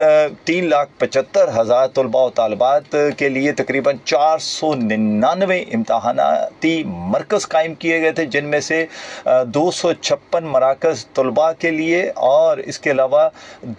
3,75,000 तलबा व तालबात के लिए तकरीबन 499 इम्तहानाती मरकज़ कायम किए गए थे, जिनमें से 256 मराकज़ तलबा के लिए और इसके अलावा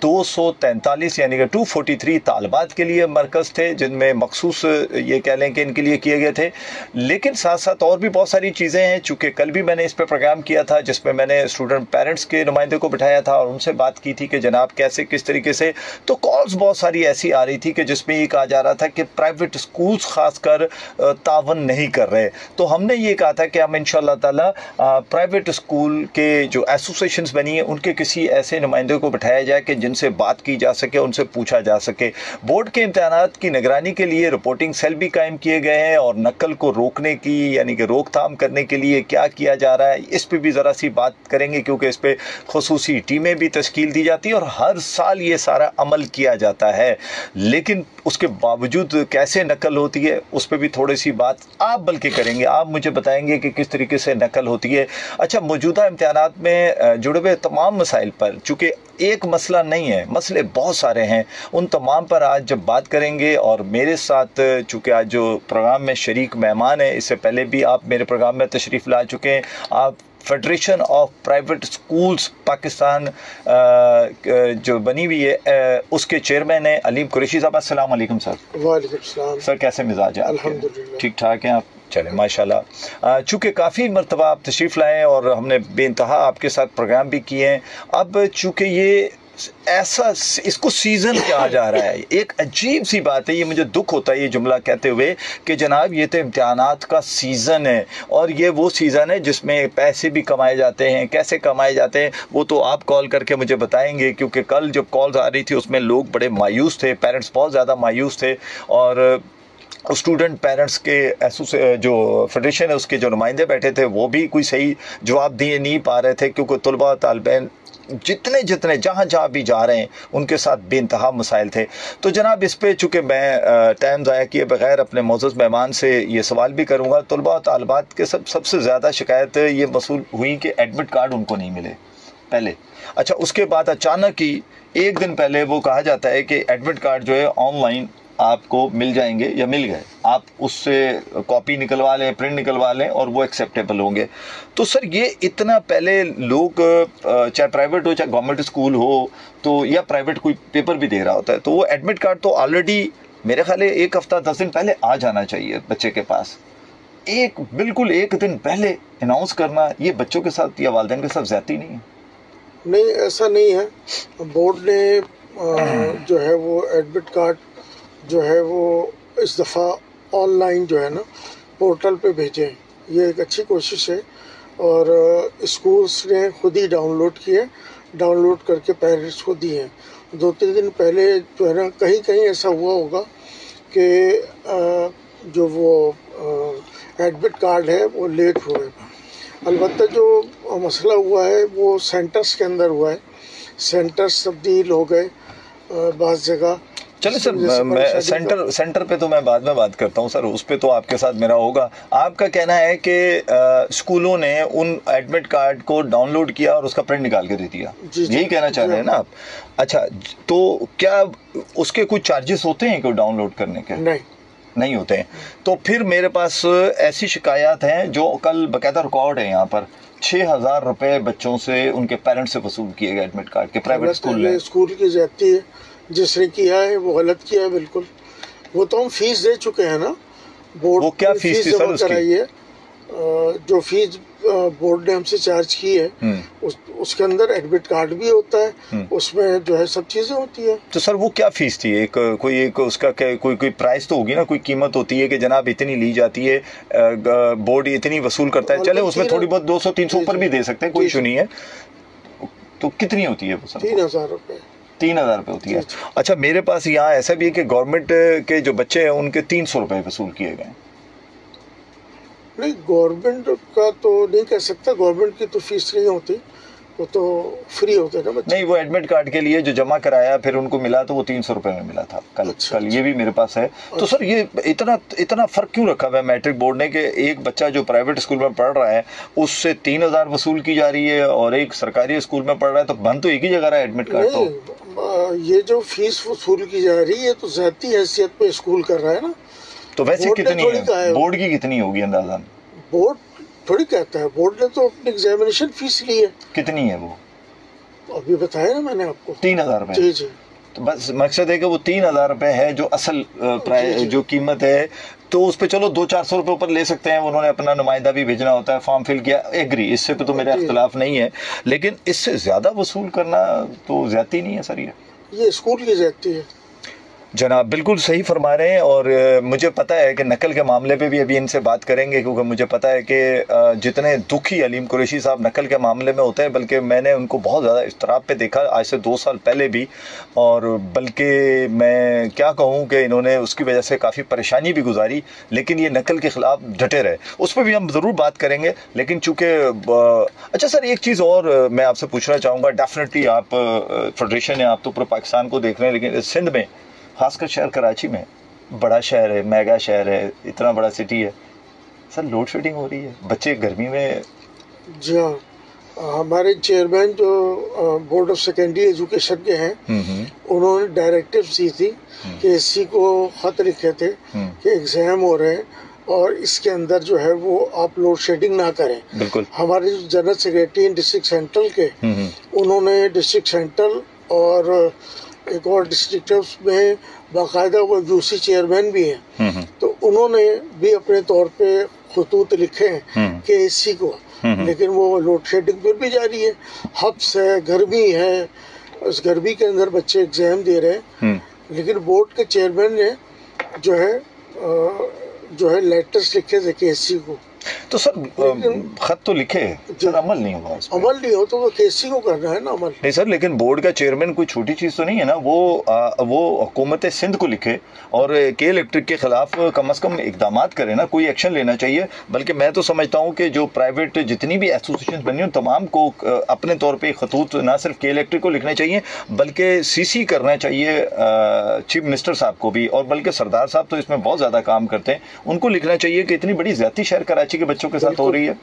243 यानी कि 243 तालबात के लिए मरकज़ थे, जिनमें मखसूस ये कह लें कि इनके लिए किए गए थे। लेकिन साथ साथ और भी बहुत सारी चीज़ें हैं। चूँकि कल भी मैंने इस पर प्रोग्राम किया था जिसमें मैंने स्टूडेंट पेरेंट्स के नुमाइंदे को बिठाया था और उनसे बात की थी कि जनाब कैसे किस तरीके से, तो कॉल्स बहुत सारी ऐसी आ रही थी कि जिसमें ये कहा जा रहा था कि प्राइवेट स्कूल्स खासकर तावन नहीं कर रहे। तो हमने ये कहा था कि हम इंशाअल्लाह ताला प्राइवेट स्कूल के जो एसोसिएशंस बनी है उनके किसी ऐसे नुमाइंदे को बिठाया जाए कि जिनसे बात की जा सके, उनसे पूछा जा सके। बोर्ड के इम्तिहानात की निगरानी के लिए रिपोर्टिंग सेल भी कायम किए गए हैं और नकल को रोकने की यानी कि रोकथाम करने के लिए क्या किया जा रहा है इस पर भी ज़रा सी बात करेंगे, क्योंकि इस पर खुसूसी टीमें भी तश्कील दी जाती है और हर साल ये सारा अमल किया जाता है। लेकिन उसके बावजूद कैसे नकल होती है उस पर भी थोड़ी सी बात आप बल्कि करेंगे। आप मुझे बताएंगे कि किस तरीके से नकल होती है। अच्छा, मौजूदा इम्तिहानात में जुड़े हुए तमाम मसाइल पर, चूँकि एक मसला नहीं है, मसले बहुत सारे हैं, उन तमाम पर आज जब बात करेंगे। और मेरे साथ चूँकि आज जो प्रोग्राम में शरीक मेहमान है, इससे पहले भी आप मेरे प्रोग्राम में तशरीफ़ ला चुके हैं, आप federation of private schools Pakistan जो बनी हुई है उसके चेयरमैन है अलीम कुरैशी साहब। अस्सलाम वालेकुम सर। वालेकुम सलाम सर, कैसे मिजाज है? अल्हम्दुलिल्लाह ठीक ठाक हैं आप? चले माशाल्लाह। चूँकि काफ़ी मरतबा आप तशरीफ़ लाएँ और हमने बेइंतहा आपके साथ प्रोग्राम भी किए हैं। अब चूँकि ये ऐसा इसको सीज़न कहा जा रहा है, एक अजीब सी बात है, ये मुझे दुख होता है ये जुमला कहते हुए कि जनाब ये तो इम्तिहानात का सीज़न है और ये वो सीज़न है जिसमें पैसे भी कमाए जाते हैं। कैसे कमाए जाते हैं वो तो आप कॉल करके मुझे बताएंगे, क्योंकि कल जब कॉल्स आ रही थी उसमें लोग बड़े मायूस थे, पेरेंट्स बहुत ज़्यादा मायूस थे और स्टूडेंट पेरेंट्स के जो फेडरेशन है उसके जो नुमाइंदे बैठे थे वो भी कोई सही जवाब दिए नहीं पा रहे थे, क्योंकि तलबा तालिबैन जितने जहाँ भी जा रहे हैं उनके साथ बेइंतहा मसाइल थे। तो जनाब इस पे चूँकि मैं टाइम ज़ाया किए बगैर अपने मोअज़्ज़ज़ मेहमान से ये सवाल भी करूँगा, तलबा और तालिबात के सबसे ज़्यादा शिकायत ये मसूल हुई कि एडमिट कार्ड उनको नहीं मिले पहले। अच्छा, उसके बाद अचानक ही एक दिन पहले वो कहा जाता है कि एडमिट कार्ड जो है ऑनलाइन आपको मिल जाएंगे या मिल गए, आप उससे कॉपी निकलवा लें, प्रिंट निकलवा लें और वो एक्सेप्टेबल होंगे। तो सर ये इतना पहले लोग चाहे प्राइवेट हो चाहे गवर्नमेंट स्कूल हो तो या प्राइवेट कोई पेपर भी दे रहा होता है तो वो एडमिट कार्ड तो ऑलरेडी मेरे ख्याल है 1 हफ्ता 10 दिन पहले आ जाना चाहिए बच्चे के पास। बिल्कुल एक दिन पहले अनाउंस करना ये बच्चों के साथ या वालिदैन के साथ ज़्यादती नहीं है? नहीं, ऐसा नहीं है। बोर्ड ने जो है वो एडमिट कार्ड जो है वो इस दफ़ा ऑनलाइन जो है ना पोर्टल पे भेजे। ये एक अच्छी कोशिश है और स्कूल्स ने खुद ही डाउनलोड किए, डाउनलोड करके पेरेंट्स को दिए। 2-3 दिन पहले जो है ना कहीं ऐसा हुआ होगा कि जो वो एडमिट कार्ड है वो लेट हुए। अलबत्ता जो मसला हुआ है वो सेंटर्स के अंदर हुआ है, सेंटर्स तब्दील हो गए बाज़ जगह। चलिए सर, मैं सेंटर पे तो मैं बाद में बात करता हूँ सर, उस पे तो आपके साथ मेरा होगा। आपका कहना है कि स्कूलों ने उन एडमिट कार्ड को डाउनलोड किया और उसका प्रिंट निकाल के दे दिया, यही कहना चाह रहे हैं ना आप? अच्छा, तो क्या उसके कुछ चार्जेस होते हैं कोई डाउनलोड करने के? नहीं होते हैं। तो फिर मेरे पास ऐसी शिकायत हैं जो कल बाकायदा रिकॉर्ड है यहाँ पर, 6,000 रुपये बच्चों से उनके पेरेंट्स से वसूल किए गए एडमिट कार्ड के प्राइवेट स्कूल की जाती है। जिसने किया है वो गलत किया है बिल्कुल। वो तो हम फीस दे चुके हैं ना, बोर्ड वो क्या फीस थी सर कराई है? जो फीस बोर्ड ने हमसे चार्ज की है उसके अंदर एडमिट कार्ड भी होता है, उसमें जो है सब चीजें होती है। तो सर वो क्या फीस थी? कोई उसका कोई प्राइस तो होगी ना, कोई कीमत होती है कि जनाब इतनी ली जाती है, बोर्ड इतनी वसूल करता है। चले उसमें थोड़ी बहुत 200-300 ऊपर भी दे सकते हैं, कोई इशू नहीं है। तो कितनी होती है वो सर? 3,000 रुपये। 3,000 रुपये होती है। अच्छा, मेरे पास यहाँ ऐसा भी है कि गवर्नमेंट के जो बच्चे हैं उनके 300 रुपये वसूल किए गए। नहीं, गवर्नमेंट का तो नहीं कह सकता, गवर्नमेंट की तो फीस नहीं होती, वो तो फ्री होते हैं ना बच्चे। नहीं, वो एडमिट कार्ड के लिए जो जमा कराया फिर उनको मिला तो वो 300 रुपये में मिला था कल। कल ये भी मेरे पास है। तो सर ये इतना फ़र्क क्यों रखा हुआ है मैट्रिक बोर्ड ने कि एक बच्चा जो प्राइवेट स्कूल में पढ़ रहा है उससे 3,000 वसूल की जा रही है और एक सरकारी स्कूल में पढ़ रहा है तो बंद तो एक ही जगह रहा है एडमिट कार्ड? तो ये जो फीस वसूल की जा रही है तो ज़ाती हैसियत पे स्कूल कर रहा है ना। तो वैसे बोर्ड ने कितनी थोड़ी है, कहा है, बोर्ड की कितनी होगी अंदाजन? बोर्ड थोड़ी कहता है, बोर्ड ने तो अपनी एग्जामिनेशन फीस ली है। कितनी है वो? अभी बताया ना मैंने आपको, 3000 रुपए। जी जी। तो बस मकसद है कि वो 3000 रुपए है जो असल प्राइस जो कीमत है, तो उस पे चलो 200-400 रुपए ऊपर ले सकते हैं। उन्होंने अपना नुमाइंदा भी भेजना होता है, फॉर्म फिल किया, एग्री, इससे तो मेरा इख्तिलाफ नहीं है, लेकिन इससे ज्यादा वसूल करना तो ज्यादती नहीं है सर? ये स्कूल की ज्यादती है जनाब, बिल्कुल सही फरमा रहे हैं। और मुझे पता है कि नकल के मामले पे भी अभी इनसे बात करेंगे, क्योंकि मुझे पता है कि जितने दुखी अलीम कुरैशी साहब नकल के मामले में होते हैं, बल्कि मैंने उनको बहुत ज़्यादा इस्तराब पे देखा आज से 2 साल पहले भी, और बल्कि मैं क्या कहूँ कि इन्होंने उसकी वजह से काफ़ी परेशानी भी गुजारी, लेकिन ये नकल के ख़िलाफ़ डटे रहे। उस पर भी हम ज़रूर बात करेंगे। लेकिन चूँकि अच्छा सर, एक चीज़ और मैं आपसे पूछना चाहूँगा। डेफिनेटली आप फेडरेशन है, आप तो पूरे पाकिस्तान को देख रहे हैं, लेकिन सिंध में, खासकर शहर कराची में, बड़ा शहर है, मेगा शहर है, इतना बड़ा सिटी है सर, लोड शेडिंग हो रही है, बच्चे गर्मी में। जी हाँ, हमारे चेयरमैन जो बोर्ड ऑफ सेकेंडरी एजुकेशन के हैं, उन्होंने डायरेक्टिव दी थी कि एससी को खत लिखे थे कि एग्जाम हो रहे हैं और इसके अंदर जो है वो आप लोड शेडिंग ना करें। बिल्कुल। हमारे जो जनरल सेक्रेटरी डिस्ट्रिक्ट सेंट्रल के, उन्होंने डिस्ट्रिक्ट सेंट्रल और एक और डिस्ट्रिक्ट में बाकायदा वो यूसी चेयरमैन भी हैं, तो उन्होंने भी अपने तौर पे खतूत लिखे हैं कि एससी को, लेकिन वो लोड शेडिंग फिर भी जारी है। हब्स है, गर्मी है, उस गर्मी के अंदर बच्चे एग्जाम दे रहे हैं, लेकिन बोर्ड के चेयरमैन ने जो है लेटर्स लिखे थे केसी को। तो सर खत तो लिखे सर, अमल नहीं हुआ। अमल नहीं हो तो वो केसी को करना है ना अमल। नहीं सर, लेकिन बोर्ड का चेयरमैन कोई छोटी चीज़ तो नहीं है ना। वो हुकूमत सिंध को लिखे और के इलेक्ट्रिक के खिलाफ कम से कम इकदाम करे ना, कोई एक्शन लेना चाहिए। बल्कि मैं तो समझता हूँ कि जो प्राइवेट जितनी भी एसोसिएशन बनी, उन तमाम को अपने तौर पर खतूत ना सिर्फ के इलेक्ट्रिक को लिखने चाहिए, बल्कि सीसी करना चाहिए चीफ मिनिस्टर साहब को भी, और बल्कि सरदार साहब तो इसमें बहुत ज़्यादा काम करते हैं, उनको लिखना चाहिए कि इतनी बड़ी ज्यादती शहर कराची के बच्चों के साथ हो रही है।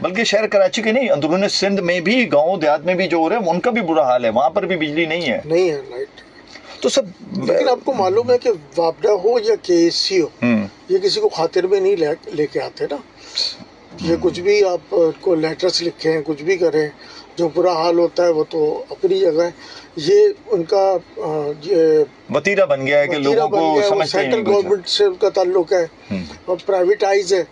बल्कि शहर कराची के नहीं, अंदरूनी सिंध में भी, गाँव देहात में भी जो हो रहे हैं, उनका भी बुरा हाल है। वहां पर भी बिजली नहीं है लाइट। तो सब, लेकिन आपको मालूम है कि वापडा हो या केएससी हो, ये किसी को खातिर में नहीं लेके आते ना। ये कुछ भी आप को लेटर्स लिखें, कुछ भी करें, जो बुरा हाल होता है वो तो अपनी जगह है। ये उनका ये वतीरा बन गया है कि लोगों को समझते हैं, सेंट्रल गवर्नमेंट से उनका ताल्लुक है और प्राइवेटाइज है,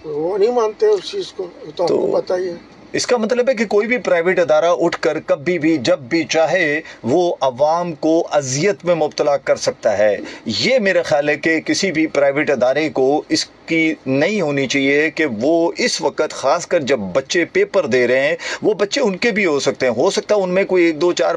वो नहीं मानते उस चीज को, तो आपको पता ही है। इसका मतलब है कि कोई भी प्राइवेट अदारा उठकर कभी भी जब भी चाहे वो अवाम को अजियत में मुब्तला कर सकता है। ये मेरा ख्याल है कि किसी भी प्राइवेट अदारे को इसकी नहीं होनी चाहिए कि वो इस वक्त, ख़ासकर जब बच्चे पेपर दे रहे हैं, वो बच्चे उनके भी हो सकते हैं, हो सकता है उनमें कोई 1, 2, 4